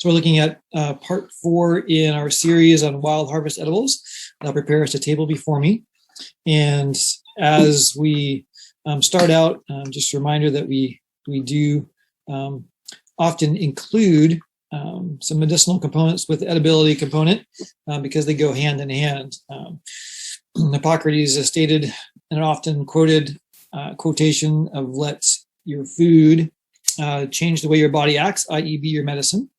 So we're looking at part 4 in our series on wild harvest edibles. I'll prepare us a table before me. And as we start out, just a reminder that we do often include some medicinal components with the edibility component because they go hand in hand. Hippocrates has stated an often quoted quotation of let your food change the way your body acts, i.e. be your medicine,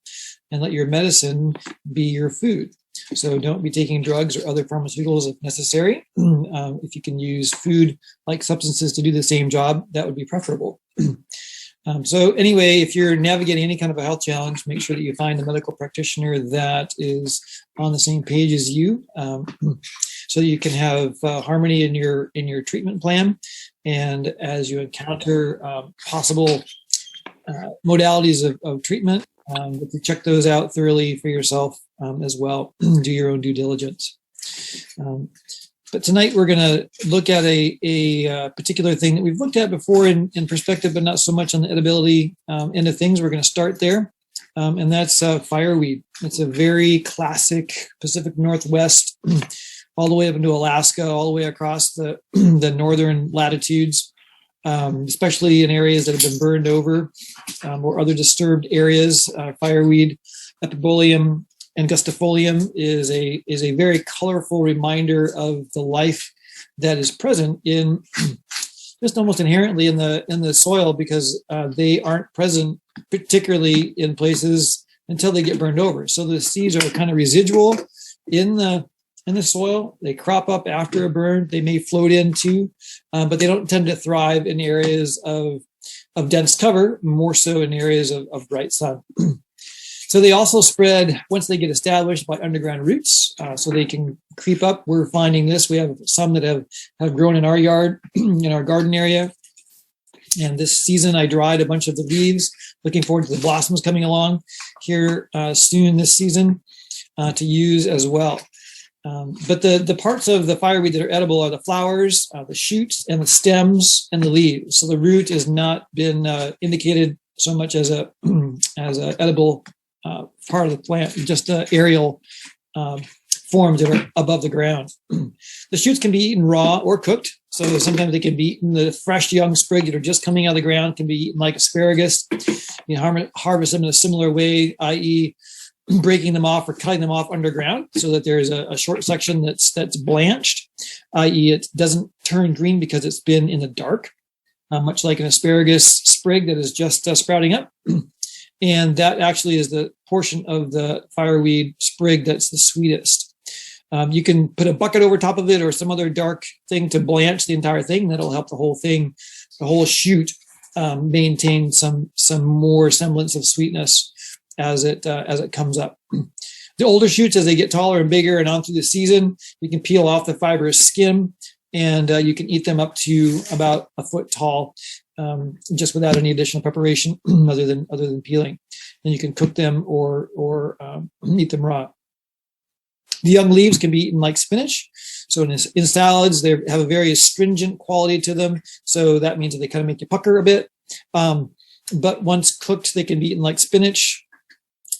and let your medicine be your food. So don't be taking drugs or other pharmaceuticals if necessary. If you can use food-like substances to do the same job, that would be preferable. So anyway, if you're navigating any kind of a health challenge, make sure that you find a medical practitioner that is on the same page as you, so that you can have harmony in your treatment plan. And as you encounter possible modalities of treatment, to check those out thoroughly for yourself as well. Do your own due diligence. But tonight we're going to look at a particular thing that we've looked at before in perspective, but not so much on the edibility end of things. We're going to start there, and that's fireweed. It's a very classic Pacific Northwest, all the way up into Alaska, all the way across the northern latitudes, especially in areas that have been burned over or other disturbed areas. Fireweed, Epibolium angustifolium is a very colorful reminder of the life that is present in just almost inherently in the soil, because they aren't present particularly in places until they get burned over. So the seeds are kind of residual in the soil. They crop up after a burn. They may float in too, but they don't tend to thrive in areas of dense cover, more so in areas of bright sun. So they also spread once they get established by underground roots, so they can creep up. We're finding this. We have some that have grown in our yard, in our garden area. And this season I dried a bunch of the leaves, looking forward to the blossoms coming along here soon this season to use as well. But the parts of the fireweed that are edible are the flowers, the shoots, and the stems and the leaves. So the root has not been indicated so much as a edible part of the plant, just aerial forms that are above the ground. The shoots can be eaten raw or cooked. So sometimes they can be eaten. The fresh young sprig that are just coming out of the ground can be eaten like asparagus. You know, harvest them in a similar way, i.e. breaking them off or cutting them off underground so that there's a short section that's blanched, i.e. it doesn't turn green because it's been in the dark, much like an asparagus sprig that is just sprouting up. And that actually is the portion of the fireweed sprig that's the sweetest. You can put a bucket over top of it or some other dark thing to blanch the entire thing. That'll help the whole thing, the whole shoot, maintain some more semblance of sweetness as it comes up. The older shoots, as they get taller and bigger and on through the season, you can peel off the fibrous skin, and you can eat them up to about a foot tall, just without any additional preparation other than peeling. And you can cook them or eat them raw. The young leaves can be eaten like spinach. So in salads, they have a very astringent quality to them. So that means that they kind of make you pucker a bit. But once cooked, they can be eaten like spinach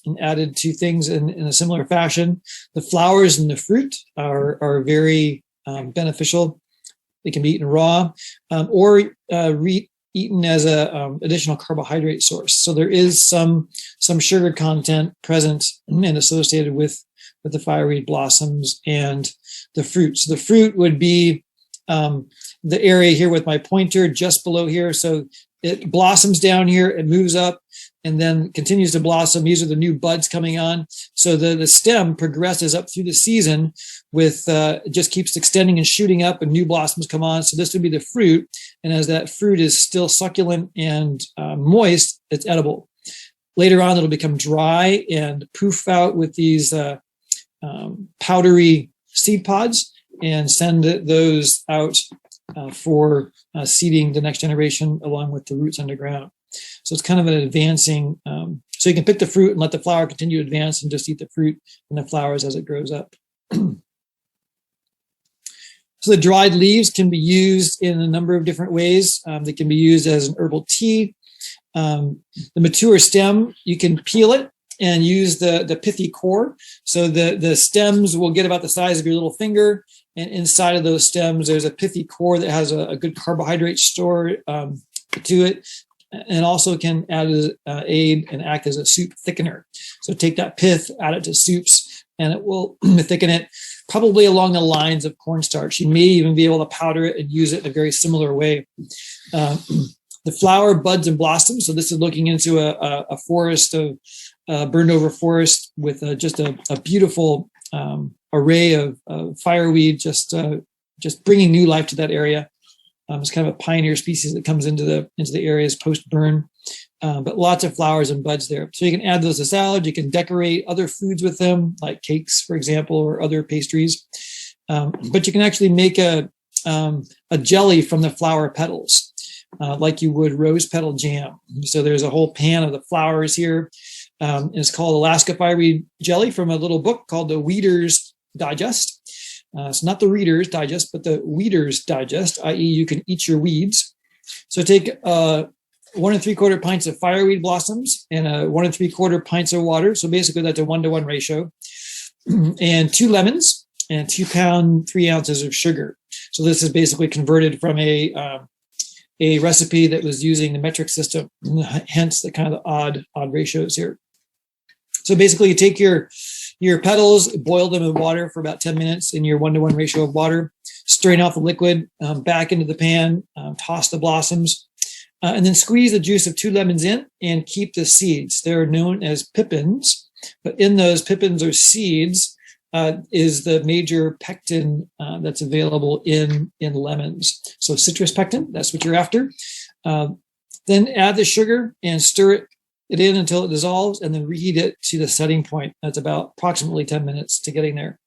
and added to things in a similar fashion. The flowers and the fruit are very beneficial. They can be eaten raw or eaten as a additional carbohydrate source. So there is some sugar content present and associated with the fireweed blossoms and the fruit. So the fruit would be the area here with my pointer just below here. So it blossoms down here, it moves up, and then continues to blossom. These are the new buds coming on. So the stem progresses up through the season with, it just keeps extending and shooting up, and new blossoms come on. So this would be the fruit. And as that fruit is still succulent and moist, it's edible. Later on, it'll become dry and poof out with these powdery seed pods and send those out for seeding the next generation along with the roots underground. So it's kind of an advancing, so you can pick the fruit and let the flower continue to advance and just eat the fruit and the flowers as it grows up. So the dried leaves can be used in a number of different ways. They can be used as an herbal tea. The mature stem, you can peel it and use the pithy core. So the stems will get about the size of your little finger, and inside of those stems, there's a pithy core that has a good carbohydrate store to it, and also can aid and act as a soup thickener. So take that pith, add it to soups, and it will thicken it, probably along the lines of cornstarch. You may even be able to powder it and use it in a very similar way. The flower buds and blossoms. So this is looking into a forest of burned over forest with just a beautiful array of fireweed, just bringing new life to that area. It's kind of a pioneer species that comes into the areas post burn, but lots of flowers and buds there. So you can add those to salad. You can decorate other foods with them, like cakes, for example, or other pastries. But you can actually make a jelly from the flower petals, like you would rose petal jam. So there's a whole pan of the flowers here. It's called Alaska Fireweed Jelly from a little book called the Weeder's Digest. It's not the Reader's Digest, but the Weeder's Digest, i.e. you can eat your weeds. So take 1 3/4 pints of fireweed blossoms and 1 3/4 pints of water. So basically that's a 1-to-1 ratio. And 2 lemons and 2 pound 3 ounces of sugar. So this is basically converted from a recipe that was using the metric system, hence the kind of odd ratios here. So basically you take your petals, boil them in water for about 10 minutes in your 1-to-1 ratio of water, strain off the liquid, back into the pan, toss the blossoms, and then squeeze the juice of 2 lemons in and keep the seeds. They're known as pippins, but in those pippins or seeds is the major pectin that's available in lemons. So citrus pectin, that's what you're after. Then add the sugar and stir it in until it dissolves, and then reheat it to the setting point. That's about approximately 10 minutes to getting there.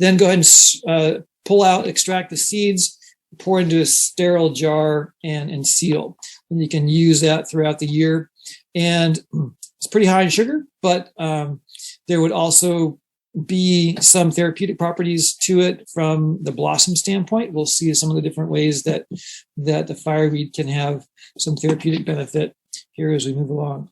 Then go ahead and pull out, extract the seeds, pour into a sterile jar, and seal. And you can use that throughout the year. And it's pretty high in sugar, but there would also be some therapeutic properties to it from the blossom standpoint. We'll see some of the different ways that the fireweed can have some therapeutic benefit here as we move along.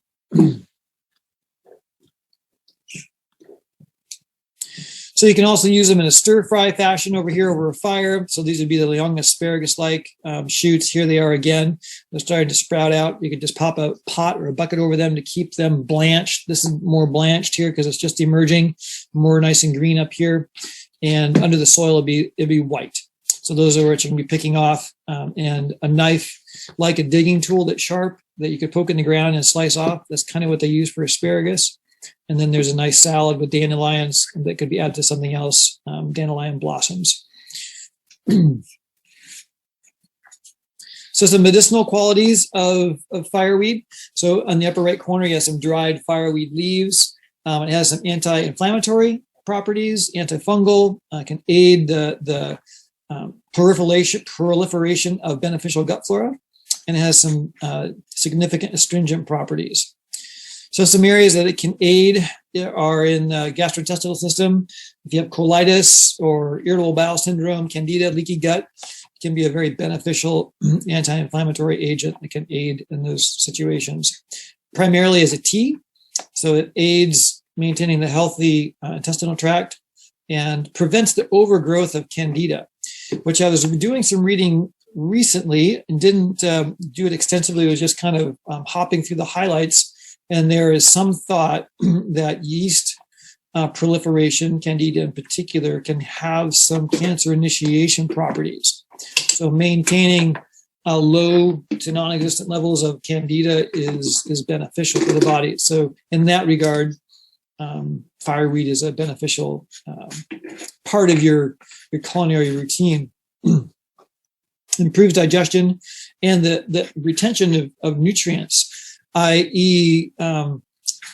So you can also use them in a stir-fry fashion over here over a fire. So these would be the young asparagus-like shoots. Here they are again. They're starting to sprout out. You could just pop a pot or a bucket over them to keep them blanched. This is more blanched here because it's just emerging, more nice and green up here. And under the soil, it'd be white. So those are what you can be picking off. And a knife, like a digging tool that's sharp, that you could poke in the ground and slice off. That's kind of what they use for asparagus. And then there's a nice salad with dandelions that could be added to something else, dandelion blossoms. So some medicinal qualities of fireweed. So on the upper right corner, you have some dried fireweed leaves. It has some anti-inflammatory properties, antifungal, can aid the proliferation of beneficial gut flora, and it has some significant astringent properties. So some areas that it can aid are in the gastrointestinal system. If you have colitis or irritable bowel syndrome, candida, leaky gut, it can be a very beneficial anti-inflammatory agent that can aid in those situations. Primarily as a tea, so it aids maintaining the healthy intestinal tract and prevents the overgrowth of candida, which I was doing some reading recently and didn't do it extensively. It was just kind of hopping through the highlights. And there is some thought that yeast proliferation, candida in particular, can have some cancer initiation properties. So maintaining low to non-existent levels of candida is beneficial for the body. So in that regard, fireweed is a beneficial part of your culinary routine. Improves digestion and the retention of nutrients, i.e.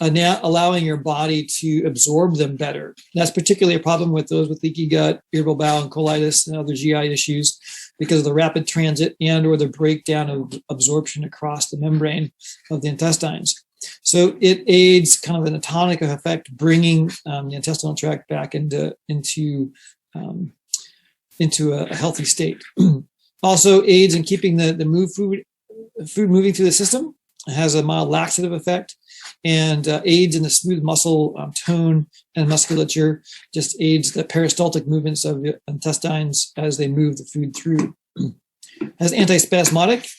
Allowing your body to absorb them better. That's particularly a problem with those with leaky gut, irritable bowel, and colitis and other GI issues because of the rapid transit and or the breakdown of absorption across the membrane of the intestines. So it aids kind of an tonic effect, bringing the intestinal tract back into a healthy state. Also aids in keeping the food moving through the system. It has a mild laxative effect. and aids in the smooth muscle tone and musculature, just aids the peristaltic movements of the intestines as they move the food through. Has antispasmodic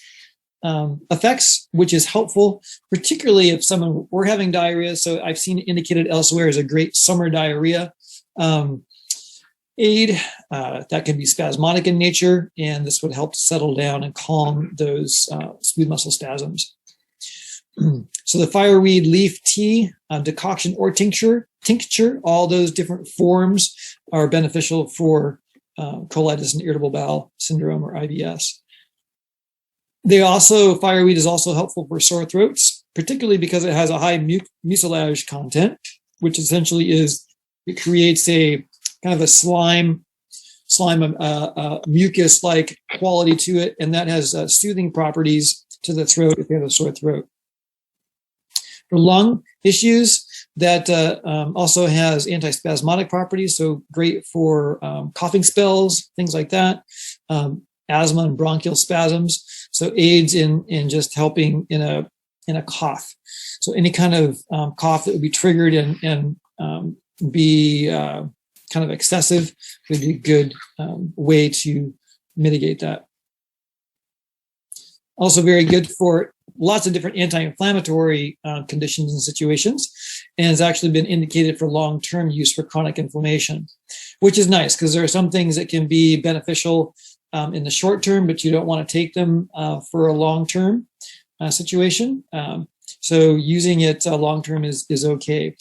effects, which is helpful, particularly if someone were having diarrhea. So I've seen it indicated elsewhere as a great summer diarrhea aid that can be spasmodic in nature, and this would help to settle down and calm those smooth muscle spasms. So the fireweed leaf tea, decoction or tincture, all those different forms are beneficial for colitis and irritable bowel syndrome or IBS. Fireweed is also helpful for sore throats, particularly because it has a high mucilage content, which essentially it creates a kind of a slime mucus-like quality to it, and that has soothing properties to the throat if you have a sore throat. For lung issues, that also has antispasmodic properties, so great for coughing spells, things like that, asthma and bronchial spasms. So aids in just helping in a cough. So any kind of cough that would be triggered and be kind of excessive would be a good way to mitigate that. Also very good for lots of different anti-inflammatory conditions and situations, and has actually been indicated for long-term use for chronic inflammation, which is nice because there are some things that can be beneficial in the short term, but you don't want to take them for a long-term situation. So using it long-term is okay.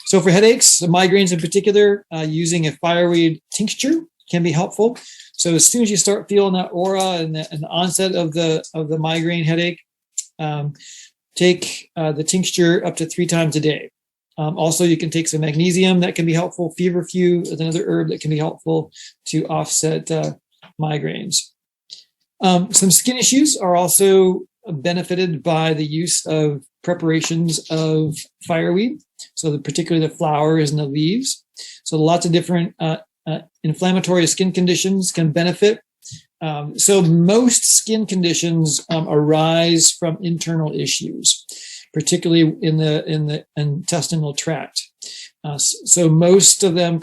So for headaches, migraines in particular, using a fireweed tincture can be helpful. So as soon as you start feeling that aura and the onset of the migraine headache, take the tincture up to 3 times a day. Also, you can take some magnesium that can be helpful. Feverfew is another herb that can be helpful to offset migraines. Some skin issues are also benefited by the use of preparations of fireweed, so particularly the flowers and the leaves. So lots of different inflammatory skin conditions can benefit. So most skin conditions arise from internal issues, particularly in the intestinal tract. So most of them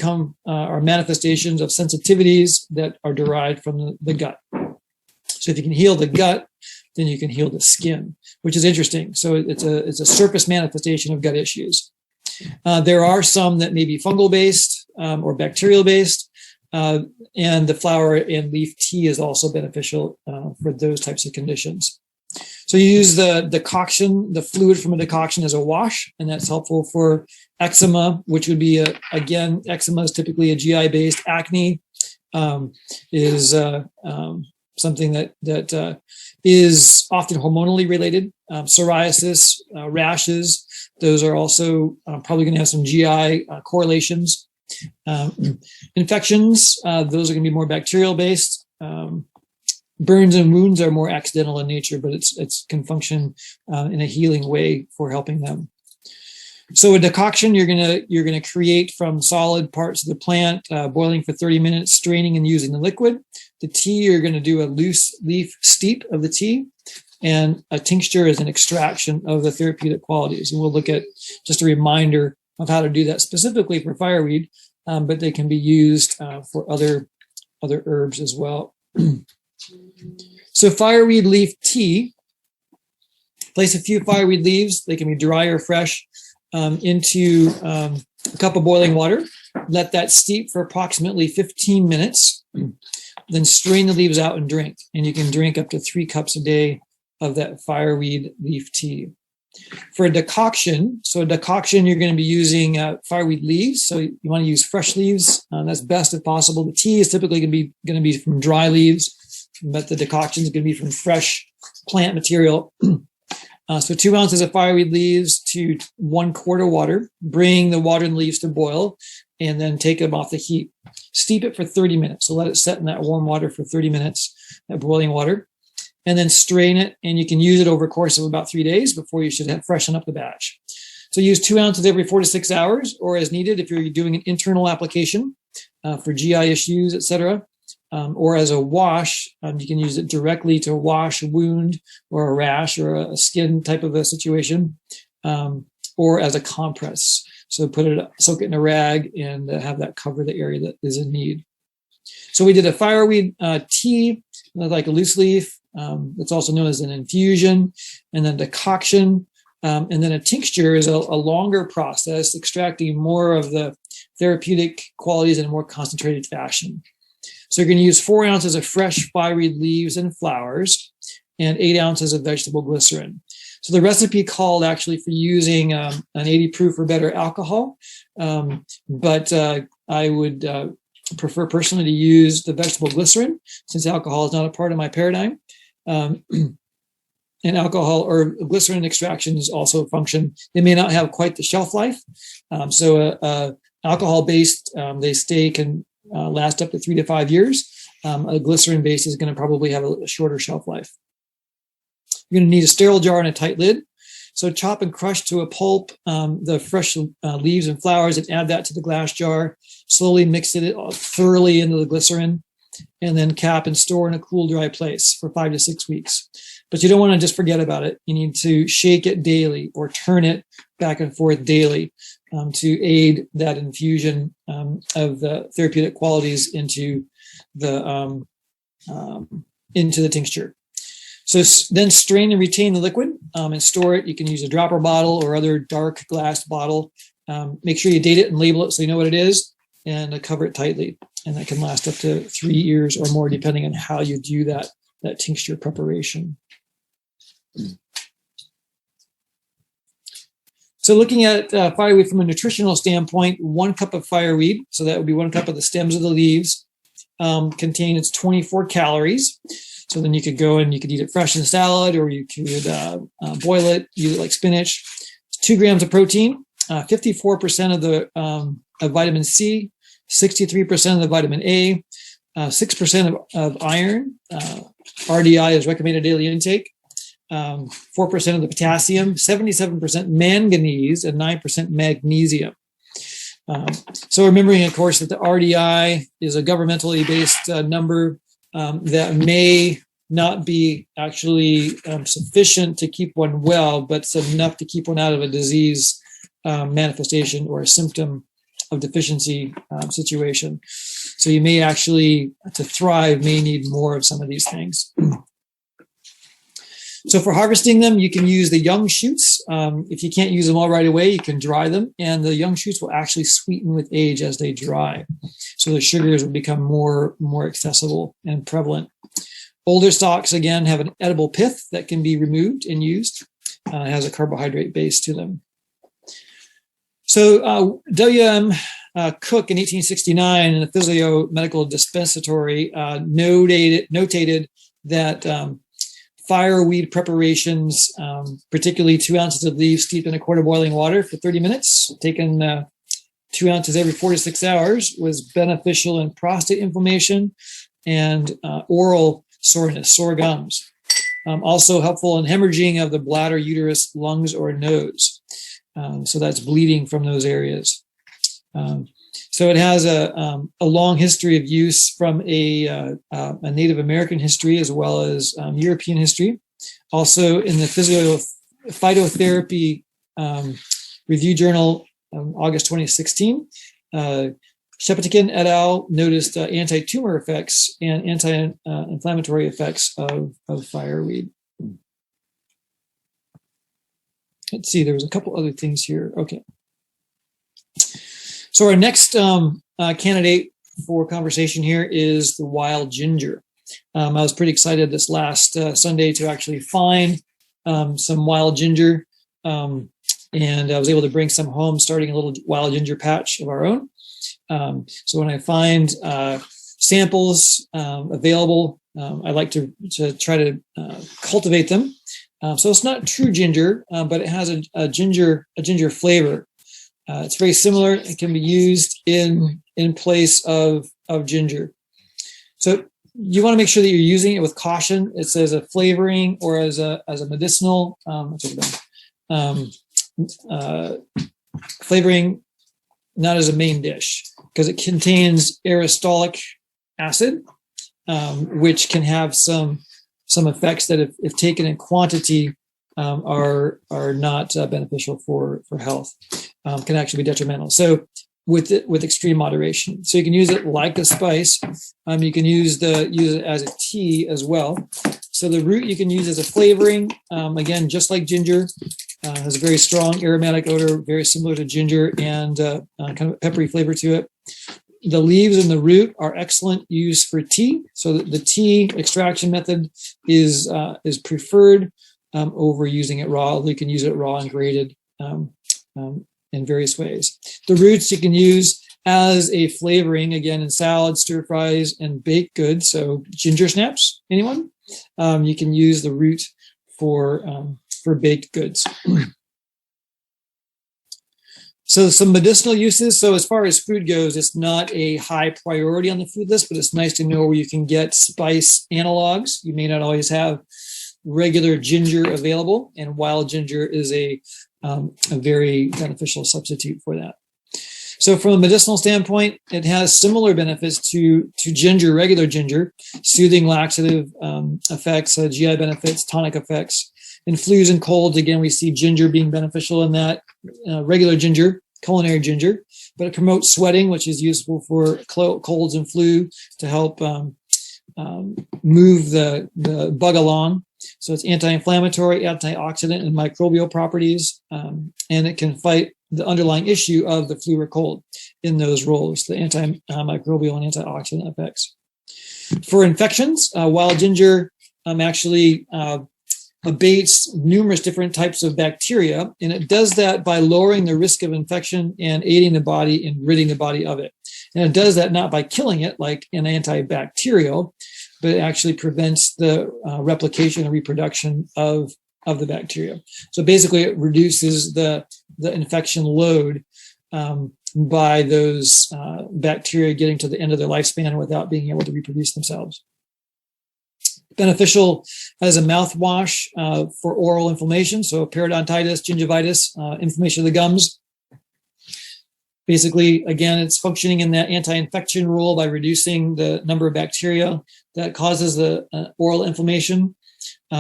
are manifestations of sensitivities that are derived from the gut. So if you can heal the gut, then you can heal the skin, which is interesting. So it's a surface manifestation of gut issues. There are some that may be fungal based or bacterial based, and the flower and leaf tea is also beneficial for those types of conditions. So you use the decoction, the fluid from a decoction as a wash, and that's helpful for eczema, which would be, again, eczema is typically a GI-based. Acne is something that is often hormonally related. Psoriasis, rashes, those are also probably going to have some GI correlations. Infections, those are going to be more bacterial-based. Burns and wounds are more accidental in nature, but it can function in a healing way for helping them. So a decoction you're gonna create from solid parts of the plant, boiling for 30 minutes, straining and using the liquid. The tea, you're gonna do a loose leaf steep of the tea, and a tincture is an extraction of the therapeutic qualities. And we'll look at just a reminder of how to do that specifically for fireweed, but they can be used for other herbs as well. So fireweed leaf tea, place a few fireweed leaves, they can be dry or fresh, into a cup of boiling water. Let that steep for approximately 15 minutes. Then strain the leaves out and drink. And you can drink up to 3 cups a day of that fireweed leaf tea. For a decoction, you're going to be using fireweed leaves. So you want to use fresh leaves. That's best if possible. The tea is typically going to be from dry leaves, but the decoction is going to be from fresh plant material. So 2 ounces of fireweed leaves to 1 quart of water. Bring the water and leaves to boil, and then take them off the heat. Steep it for 30 minutes. So let it set in that warm water for 30 minutes, that boiling water, and then strain it. And you can use it over a course of about 3 days before you should freshen up the batch. So use 2 ounces every 4 to 6 hours, or as needed if you're doing an internal application for GI issues, etc. or as a wash. You can use it directly to wash a wound or a rash or a skin type of a situation, or as a compress. So soak it in a rag and have that cover the area that is in need. So we did a fireweed tea, like a loose leaf. It's also known as an infusion, and then decoction. And then a tincture is a longer process, extracting more of the therapeutic qualities in a more concentrated fashion. So you're going to use 4 ounces of fresh fireweed leaves and flowers and 8 ounces of vegetable glycerin. So the recipe called actually for using an 80 proof or better alcohol, but I would prefer personally to use the vegetable glycerin since alcohol is not a part of my paradigm. And alcohol or glycerin extractions also function. They may not have quite the shelf life. Alcohol-based, can last up to 3 to 5 years. A glycerin-based is going to probably have a shorter shelf life. You're going to need a sterile jar and a tight lid. So chop and crush to a pulp the fresh leaves and flowers and add that to the glass jar. Slowly mix it thoroughly into the glycerin, and then cap and store in a cool, dry place for 5 to 6 weeks. But you don't want to just forget about it. You need to shake it daily or turn it back and forth daily to aid that infusion of the therapeutic qualities into the tincture. So then strain and retain the liquid and store it. You can use a dropper bottle or other dark glass bottle. Make sure you date it and label it so you know what it is, and cover it tightly. And that can last up to 3 years or more, depending on how you do that tincture preparation. So looking at fireweed from a nutritional standpoint, 1 cup of fireweed, so that would be 1 cup of the stems of the leaves, contains 24 calories. So then you could go and you could eat it fresh in salad, or you could boil it, use it like spinach. 2 grams of protein, 54% of the of vitamin C, 63% of the vitamin A, 6% of iron. RDI is recommended daily intake. 4% of the potassium, 77% manganese, and 9% magnesium. So remembering, of course, that the RDI is a governmentally based number that may not be actually sufficient to keep one well, but it's enough to keep one out of a disease manifestation or a symptom of deficiency situation. So you may actually, to thrive, may need more of some of these things. So for harvesting them, you can use the young shoots. If you can't use them all right away, you can dry them, and the young shoots will actually sweeten with age as they dry. So the sugars will become more accessible and prevalent. Older stalks, again, have an edible pith that can be removed and used. It has a carbohydrate base to them. So W.M. Cook in 1869 in the Physio-Medical Dispensatory notated that fireweed preparations, particularly 2 ounces of leaves steeped in a quart of boiling water for 30 minutes, taken 2 ounces every 4 to 6 hours, was beneficial in prostate inflammation and oral soreness, sore gums. Also helpful in hemorrhaging of the bladder, uterus, lungs, or nose. So that's bleeding from those areas. So it has a long history of use from a Native American history as well as European history. Also in the Phytotherapy Review Journal, August 2016, Shepetikin et al. Noticed anti-tumor effects and anti-inflammatory effects of fireweed. Let's see, there was a couple other things here. Okay. So our next candidate for conversation here is the wild ginger. I was pretty excited this last Sunday to actually find some wild ginger, and I was able to bring some home, starting a little wild ginger patch of our own. So when I find samples available, I like to try to cultivate them. So it's not true ginger, but it has a ginger flavor. It's very similar. It can be used in place of ginger. So you want to make sure that you're using it with caution. It says a flavoring or as a medicinal flavoring, not as a main dish, because it contains aristolic acid, which can have some effects that, if taken in quantity, are not beneficial for health, can actually be detrimental. So with extreme moderation. So you can use it like a spice. You can use it as a tea as well. So the root you can use as a flavoring. Again, just like ginger, has a very strong aromatic odor, very similar to ginger, and kind of a peppery flavor to it. The leaves and the root are excellent use for tea. So the tea extraction method is preferred over using it raw. You can use it raw and grated in various ways. The roots you can use as a flavoring, again, in salads, stir fries, and baked goods. So ginger snaps, anyone? You can use the root for baked goods. So some medicinal uses. So as far as food goes, it's not a high priority on the food list, but it's nice to know where you can get spice analogs. You may not always have regular ginger available, and wild ginger is a very beneficial substitute for that. So from a medicinal standpoint, it has similar benefits to ginger, regular ginger, soothing, laxative effects, GI benefits, tonic effects. In flus and colds, again, we see ginger being beneficial in that, regular ginger, culinary ginger, but it promotes sweating, which is useful for colds and flu to help move the bug along. So it's anti-inflammatory, antioxidant, and microbial properties, and it can fight the underlying issue of the flu or cold in those roles, the antimicrobial and antioxidant effects. For infections, wild ginger actually abates numerous different types of bacteria, and it does that by lowering the risk of infection and aiding the body in ridding the body of it. And it does that not by killing it like an antibacterial, but it actually prevents the replication and reproduction of the bacteria. So basically, it reduces the infection load by those bacteria getting to the end of their lifespan without being able to reproduce themselves. Beneficial as a mouthwash for oral inflammation, so periodontitis, gingivitis, inflammation of the gums. Basically, again, it's functioning in that anti-infection role by reducing the number of bacteria that causes the oral inflammation.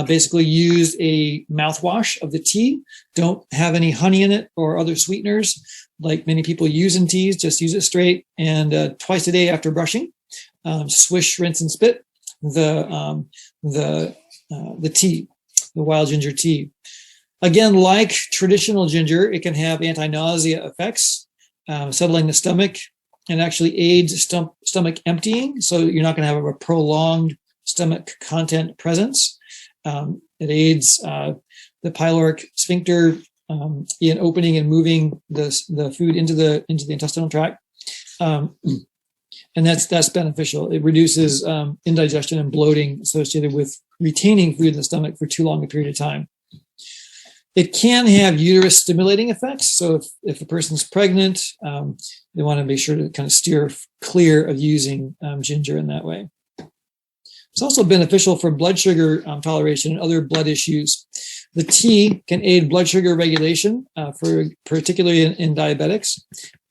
Basically, use a mouthwash of the tea. Don't have any honey in it or other sweeteners like many people use in teas. Just use it straight, and twice a day after brushing, swish, rinse, and spit the tea, the wild ginger tea. Again, like traditional ginger, it can have anti-nausea effects, settling the stomach, and actually aids stomach emptying. So you're not going to have a prolonged stomach content presence. It aids the pyloric sphincter in opening and moving the food into the intestinal tract. And that's beneficial. It reduces indigestion and bloating associated with retaining food in the stomach for too long a period of time. It can have uterus stimulating effects. So if a person's pregnant, they want to make sure to kind of steer clear of using ginger in that way. It's also beneficial for blood sugar toleration and other blood issues. The tea can aid blood sugar regulation, particularly in diabetics,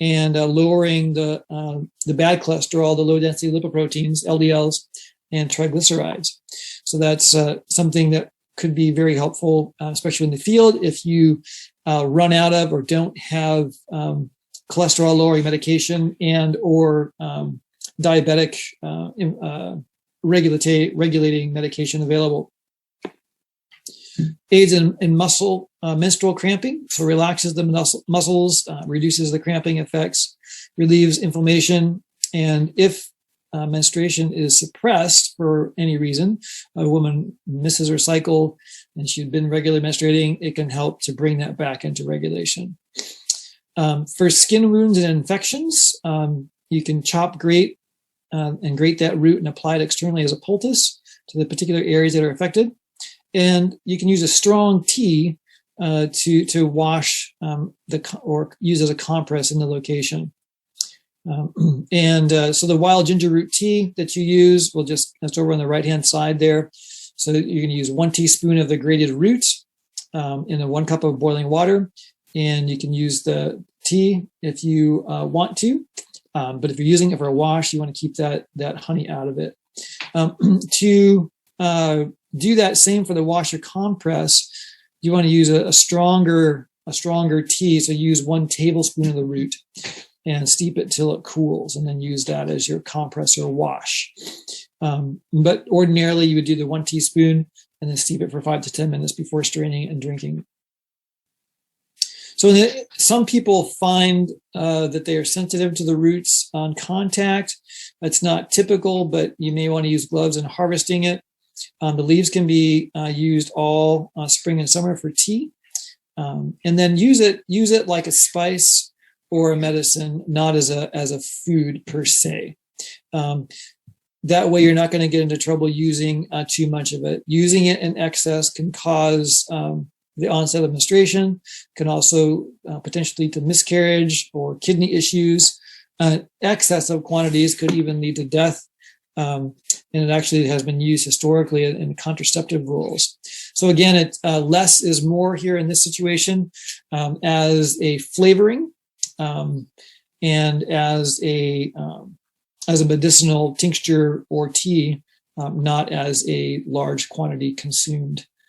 and lowering the bad cholesterol, the low density lipoproteins, LDLs, and triglycerides. So that's something that could be very helpful, especially in the field if you run out of or don't have cholesterol lowering medication and or diabetic regulating medication available. Aids in muscle menstrual cramping, so relaxes the muscles, reduces the cramping effects, relieves inflammation, and if menstruation is suppressed for any reason, a woman misses her cycle and she'd been regularly menstruating, it can help to bring that back into regulation. For skin wounds and infections, you can grate that root and apply it externally as a poultice to the particular areas that are affected. And you can use a strong tea to wash or use as a compress in the location. So the wild ginger root tea that you use, that's over on the right-hand side there. So you can use 1 teaspoon of the grated root in 1 cup of boiling water. And you can use the tea if you want to. But if you're using it for a wash, you want to keep that honey out of it To do that same for the washer compress, you want to use a stronger tea. So use 1 tablespoon of the root and steep it till it cools, and then use that as your compress or wash. But ordinarily you would do the 1 teaspoon and then steep it for 5 to 10 minutes before straining and drinking. So some people find that they are sensitive to the roots on contact. That's not typical, but you may want to use gloves in harvesting it. The leaves can be used all spring and summer for tea. And then use it like a spice or a medicine, not as a food per se. That way you're not going to get into trouble using too much of it. Using it in excess can cause the onset of menstruation, can also potentially lead to miscarriage or kidney issues. Excessive quantities could even lead to death. And it actually has been used historically in contraceptive rules. So again, less is more here in this situation, as a flavoring, and as a medicinal tincture or tea, not as a large quantity consumed.